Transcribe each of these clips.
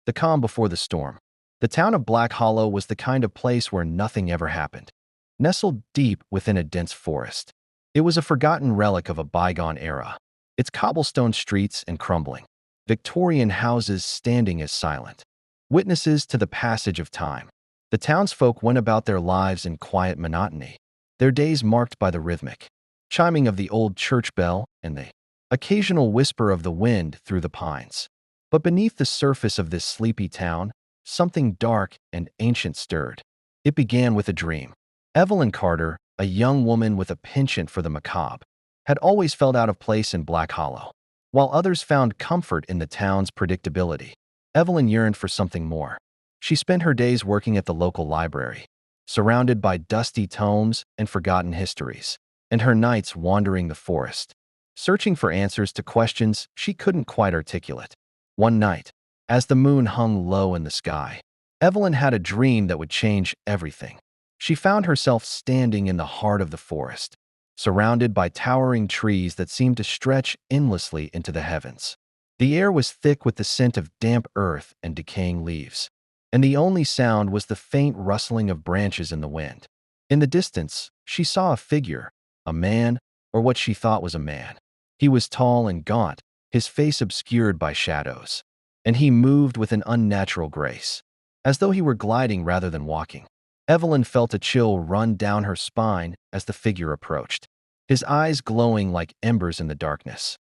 the calm before the storm. The town of Black Hollow was the kind of place where nothing ever happened. Nestled deep within a dense forest, it was a forgotten relic of a bygone era, its cobblestone streets and crumbling, Victorian houses standing as silent witnesses to the passage of time. The townsfolk went about their lives in quiet monotony, their days marked by the rhythmic chiming of the old church bell and the occasional whisper of the wind through the pines. But beneath the surface of this sleepy town, something dark and ancient stirred. It began with a dream. Evelyn Carter, a young woman with a penchant for the macabre, had always felt out of place in Black Hollow. While others found comfort in the town's predictability, Evelyn yearned for something more. She spent her days working at the local library, surrounded by dusty tomes and forgotten histories, and her nights wandering the forest, searching for answers to questions she couldn't quite articulate. One night, as the moon hung low in the sky, Evelyn had a dream that would change everything. She found herself standing in the heart of the forest, surrounded by towering trees that seemed to stretch endlessly into the heavens. The air was thick with the scent of damp earth and decaying leaves, and the only sound was the faint rustling of branches in the wind. In the distance, she saw a figure, a man, or what she thought was a man. He was tall and gaunt, his face obscured by shadows, and he moved with an unnatural grace, as though he were gliding rather than walking. Evelyn felt a chill run down her spine as the figure approached, his eyes glowing like embers in the darkness.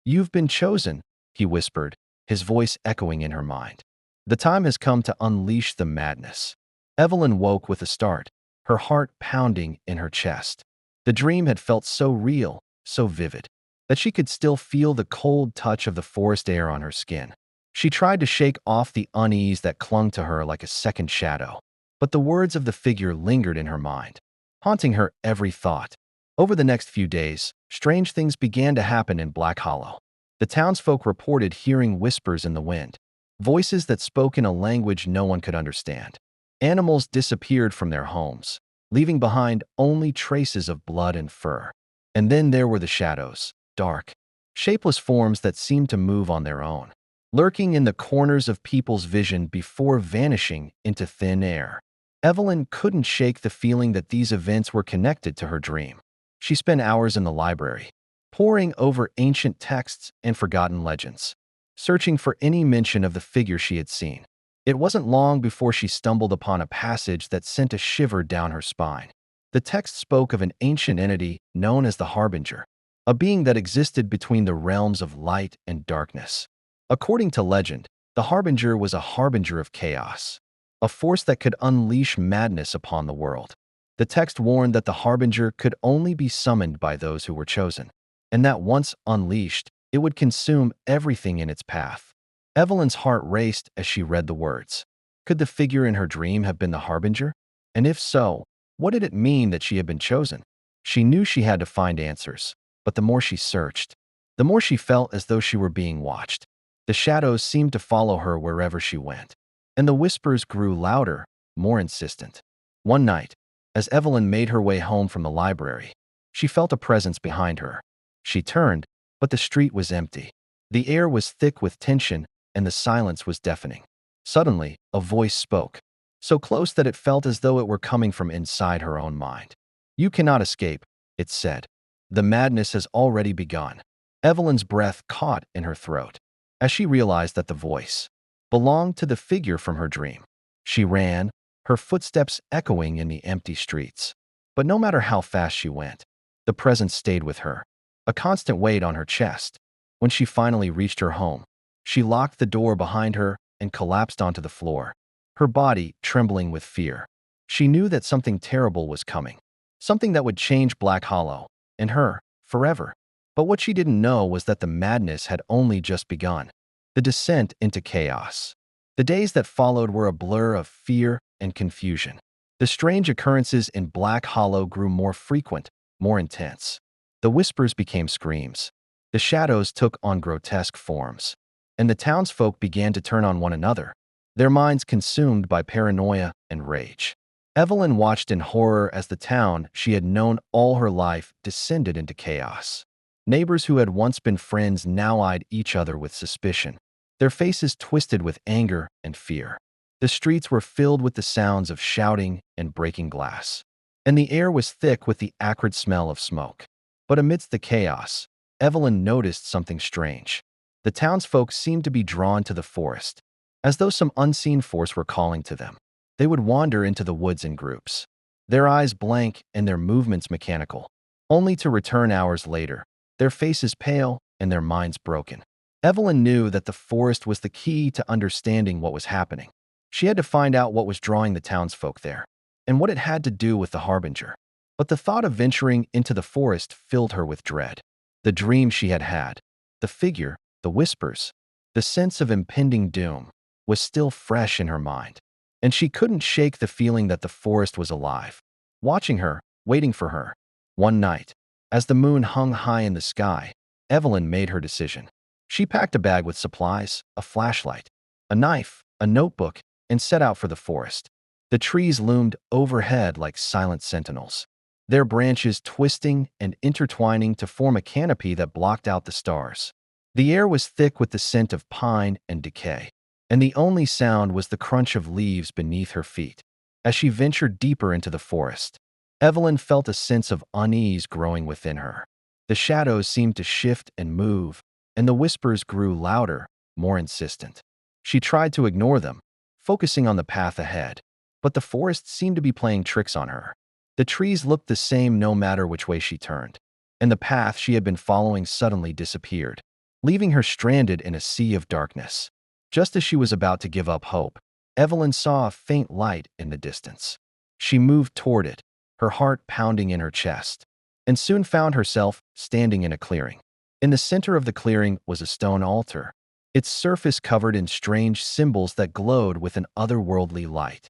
"You've been chosen," he whispered, his voice echoing in her mind. "The time has come to unleash the madness." Evelyn woke with a start, her heart pounding in her chest. The dream had felt so real, so vivid, that she could still feel the cold touch of the forest air on her skin. She tried to shake off the unease that clung to her like a second shadow, but the words of the figure lingered in her mind, haunting her every thought. Over the next few days, strange things began to happen in Black Hollow. The townsfolk reported hearing whispers in the wind, voices that spoke in a language no one could understand. Animals disappeared from their homes, leaving behind only traces of blood and fur. And then there were the shadows, dark, shapeless forms that seemed to move on their own, lurking in the corners of people's vision before vanishing into thin air. Evelyn couldn't shake the feeling that these events were connected to her dream. She spent hours in the library, poring over ancient texts and forgotten legends, searching for any mention of the figure she had seen. It wasn't long before she stumbled upon a passage that sent a shiver down her spine. The text spoke of an ancient entity known as the Harbinger, a being that existed between the realms of light and darkness. According to legend, the Harbinger was a harbinger of chaos, a force that could unleash madness upon the world. The text warned that the Harbinger could only be summoned by those who were chosen, and that once unleashed, it would consume everything in its path. Evelyn's heart raced as she read the words. Could the figure in her dream have been the Harbinger? And if so, what did it mean that she had been chosen? She knew she had to find answers, but the more she searched, the more she felt as though she were being watched. The shadows seemed to follow her wherever she went, and the whispers grew louder, more insistent. One night, as Evelyn made her way home from the library, she felt a presence behind her. She turned, but the street was empty. The air was thick with tension, and the silence was deafening. Suddenly, a voice spoke, so close that it felt as though it were coming from inside her own mind. "You cannot escape," it said. "The madness has already begun." Evelyn's breath caught in her throat as she realized that the voice belonged to the figure from her dream. She ran, her footsteps echoing in the empty streets. But no matter how fast she went, the presence stayed with her, a constant weight on her chest. When she finally reached her home, she locked the door behind her and collapsed onto the floor, her body trembling with fear. She knew that something terrible was coming, something that would change Black Hollow, and her, forever. But what she didn't know was that the madness had only just begun, the descent into chaos. The days that followed were a blur of fear and confusion. The strange occurrences in Black Hollow grew more frequent, more intense. The whispers became screams. The shadows took on grotesque forms, and the townsfolk began to turn on one another, their minds consumed by paranoia and rage. Evelyn watched in horror as the town she had known all her life descended into chaos. Neighbors who had once been friends now eyed each other with suspicion. their faces twisted with anger and fear. The streets were filled with the sounds of shouting and breaking glass, and the air was thick with the acrid smell of smoke. But amidst the chaos, Evelyn noticed something strange. The townsfolk seemed to be drawn to the forest, as though some unseen force were calling to them. They would wander into the woods in groups, their eyes blank and their movements mechanical, only to return hours later, their faces pale and their minds broken. Evelyn knew that the forest was the key to understanding what was happening. She had to find out what was drawing the townsfolk there, and what it had to do with the Harbinger. But the thought of venturing into the forest filled her with dread. The dream she had had, the figure, the whispers, the sense of impending doom, was still fresh in her mind, and she couldn't shake the feeling that the forest was alive, watching her, waiting for her. One night, as the moon hung high in the sky, Evelyn made her decision. She packed a bag with supplies, a flashlight, a knife, a notebook, and set out for the forest. The trees loomed overhead like silent sentinels, their branches twisting and intertwining to form a canopy that blocked out the stars. The air was thick with the scent of pine and decay, and the only sound was the crunch of leaves beneath her feet. As she ventured deeper into the forest, Evelyn felt a sense of unease growing within her. The shadows seemed to shift and move, and the whispers grew louder, more insistent. She tried to ignore them, focusing on the path ahead, but the forest seemed to be playing tricks on her. The trees looked the same no matter which way she turned, and the path she had been following suddenly disappeared, leaving her stranded in a sea of darkness. Just as she was about to give up hope, Evelyn saw a faint light in the distance. She moved toward it, her heart pounding in her chest, and soon found herself standing in a clearing. In the center of the clearing was a stone altar, its surface covered in strange symbols that glowed with an otherworldly light.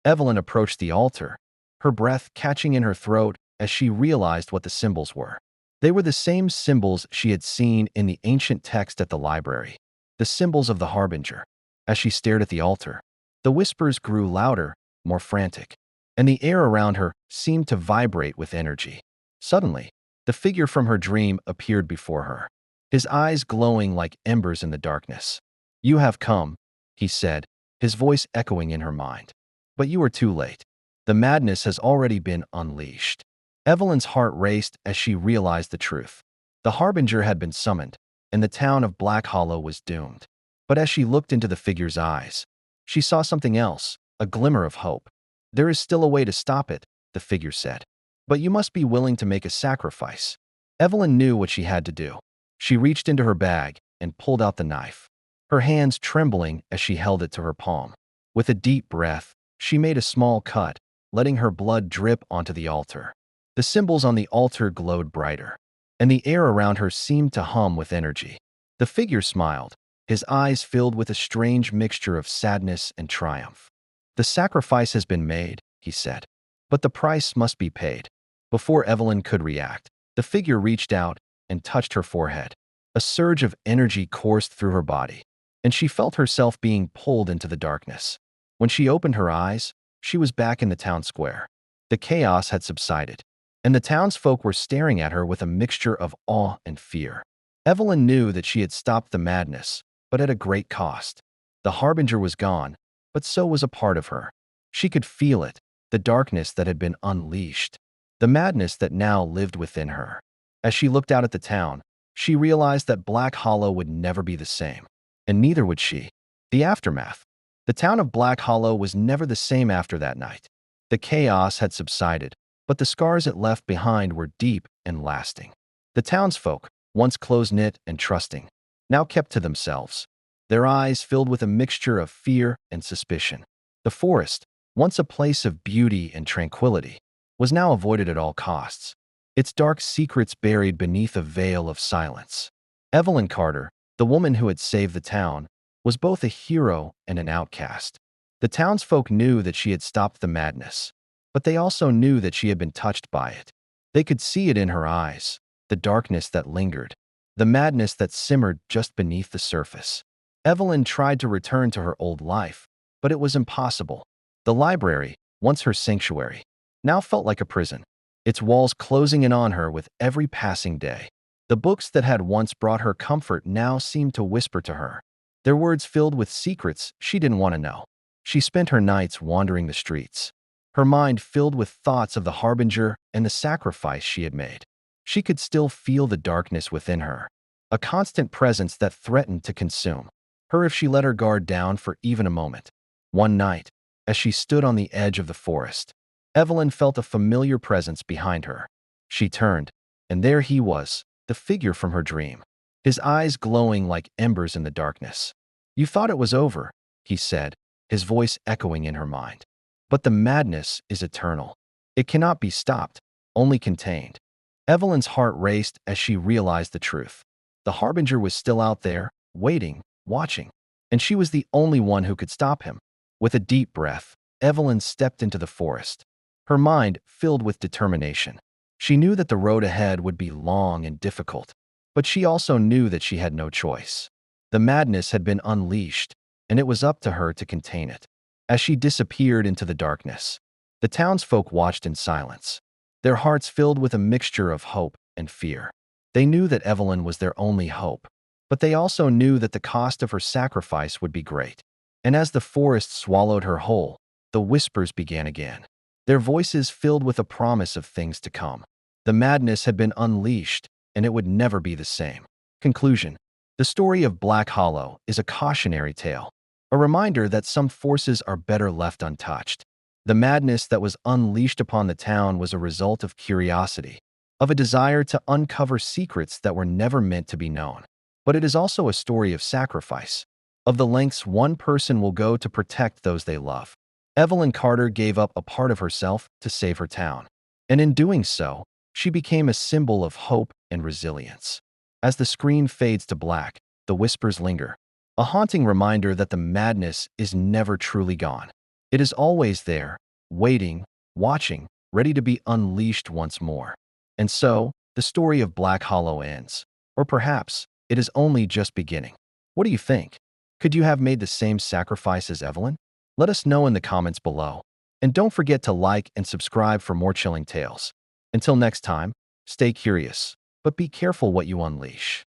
Evelyn approached the altar, her breath catching in her throat as she realized what the symbols were. They were the same symbols she had seen in the ancient text at the library, the symbols of the Harbinger. As she stared at the altar, the whispers grew louder, more frantic, and the air around her seemed to vibrate with energy. Suddenly, the figure from her dream appeared before her, his eyes glowing like embers in the darkness. "You have come," he said, his voice echoing in her mind. "But you are too late. The madness has already been unleashed." Evelyn's heart raced as she realized the truth. The Harbinger had been summoned, and the town of Black Hollow was doomed. But as she looked into the figure's eyes, she saw something else, a glimmer of hope. "There is still a way to stop it," the figure said. "But you must be willing to make a sacrifice." Evelyn knew what she had to do. She reached into her bag and pulled out the knife, her hands trembling as she held it to her palm. With a deep breath, she made a small cut, letting her blood drip onto the altar. The symbols on the altar glowed brighter, and the air around her seemed to hum with energy. The figure smiled, his eyes filled with a strange mixture of sadness and triumph. "The sacrifice has been made," he said, "but the price must be paid." Before Evelyn could react, the figure reached out and touched her forehead. A surge of energy coursed through her body, and she felt herself being pulled into the darkness. When she opened her eyes, she was back in the town square. The chaos had subsided, and the townsfolk were staring at her with a mixture of awe and fear. Evelyn knew that she had stopped the madness, but at a great cost. The Harbinger was gone, but so was a part of her. She could feel it, the darkness that had been unleashed, the madness that now lived within her. As she looked out at the town, she realized that Black Hollow would never be the same, and neither would she. The aftermath. The town of Black Hollow was never the same after that night. The chaos had subsided, but the scars it left behind were deep and lasting. The townsfolk, once close-knit and trusting, now kept to themselves, their eyes filled with a mixture of fear and suspicion. The forest, once a place of beauty and tranquility, was now avoided at all costs, its dark secrets buried beneath a veil of silence. Evelyn Carter, the woman who had saved the town, was both a hero and an outcast. The townsfolk knew that she had stopped the madness, but they also knew that she had been touched by it. They could see it in her eyes, the darkness that lingered, the madness that simmered just beneath the surface. Evelyn tried to return to her old life, but it was impossible. The library, once her sanctuary, now felt like a prison, its walls closing in on her with every passing day. The books that had once brought her comfort now seemed to whisper to her, Their words filled with secrets she didn't want to know. She spent her nights wandering the streets, her mind filled with thoughts of the harbinger and the sacrifice she had made. She could still feel the darkness within her, a constant presence that threatened to consume her if she let her guard down for even a moment. One night, as she stood on the edge of the forest, Evelyn felt a familiar presence behind her. She turned, and there he was, the figure from her dream, his eyes glowing like embers in the darkness. "You thought it was over," he said, his voice echoing in her mind. "But the madness is eternal. It cannot be stopped, only contained." Evelyn's heart raced as she realized the truth. The harbinger was still out there, waiting, watching, and she was the only one who could stop him. With a deep breath, Evelyn stepped into the forest, her mind filled with determination. She knew that the road ahead would be long and difficult, but she also knew that she had no choice. The madness had been unleashed, and it was up to her to contain it. As she disappeared into the darkness, the townsfolk watched in silence, their hearts filled with a mixture of hope and fear. They knew that Evelyn was their only hope, but they also knew that the cost of her sacrifice would be great. And as the forest swallowed her whole, the whispers began again, their voices filled with a promise of things to come. The madness had been unleashed, and it would never be the same. Conclusion: the story of Black Hollow is a cautionary tale, a reminder that some forces are better left untouched. The madness that was unleashed upon the town was a result of curiosity, of a desire to uncover secrets that were never meant to be known. But it is also a story of sacrifice, of the lengths one person will go to protect those they love. Evelyn Carter gave up a part of herself to save her town, and in doing so, she became a symbol of hope and resilience. As the screen fades to black, the whispers linger, a haunting reminder that the madness is never truly gone. It is always there, waiting, watching, ready to be unleashed once more. And so, the story of Black Hollow ends. Or perhaps, it is only just beginning. What do you think? Could you have made the same sacrifice as Evelyn? Let us know in the comments below. And don't forget to like and subscribe for more chilling tales. Until next time, stay curious, but be careful what you unleash.